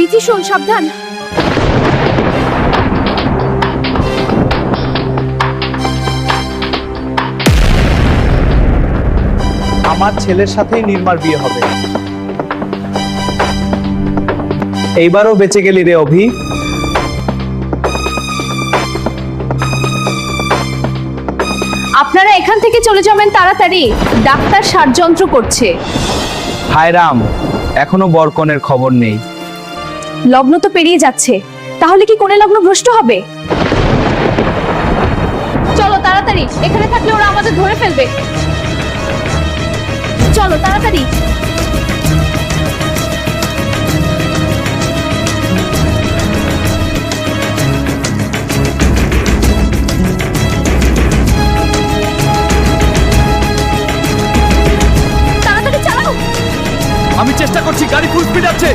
মিঠি শোন, সাবধান। আমার ছেলের সাথেই নির্মার বিয়ে হবে। এইবারও বেঁচে গেলি রে অভি। আপনারা এখান থেকে চলে যাবেন তাড়াতাড়ি, ডাক্তার ষড়যন্ত্র করছে। হায় রাম, এখনো বরকনের খবর নেই। লগ্ন তো পেরিয়ে যাচ্ছে, তাহলে কি কোণে লগ্ন ভ্রষ্ট হবে? চলো তাড়াতাড়ি, এখানে থাকলে ওরা আমাদের ধরে ফেলবে। চলো তাড়াতাড়ি। তাড়াতাড়ি চালাও। আমি চেষ্টা করছি, গাড়ি ফুল স্পিড আছে।